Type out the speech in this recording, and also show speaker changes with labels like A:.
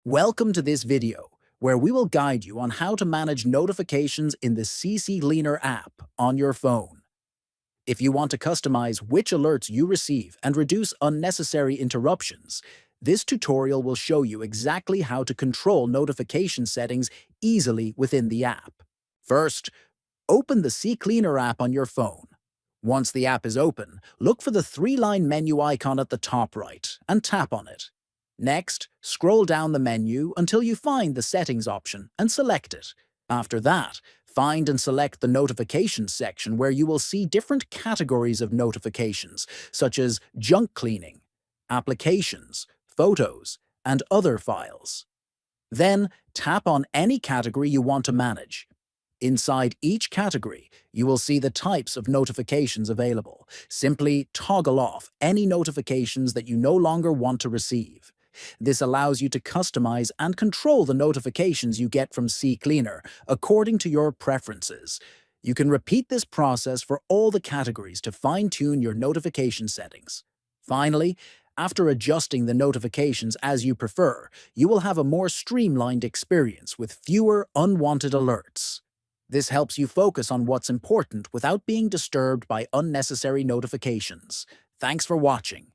A: Welcome to this video, where we will guide you on how to manage notifications in the CCleaner app on your phone. If you want to customize which alerts you receive and reduce unnecessary interruptions, this tutorial will show you exactly how to control notification settings easily within the app. First, open the CCleaner app on your phone. Once the app is open, look for the three-line menu icon at the top right and tap on it. Next, scroll down the menu until you find the Settings option and select it. After that, find and select the Notifications section where you will see different categories of notifications, such as junk cleaning, applications, photos, and other files. Then, tap on any category you want to manage. Inside each category, you will see the types of notifications available. Simply toggle off any notifications that you no longer want to receive. This allows you to customize and control the notifications you get from CCleaner according to your preferences. You can repeat this process for all the categories to fine-tune your notification settings. Finally, after adjusting the notifications as you prefer, you will have a more streamlined experience with fewer unwanted alerts. This helps you focus on what's important without being disturbed by unnecessary notifications. Thanks for watching.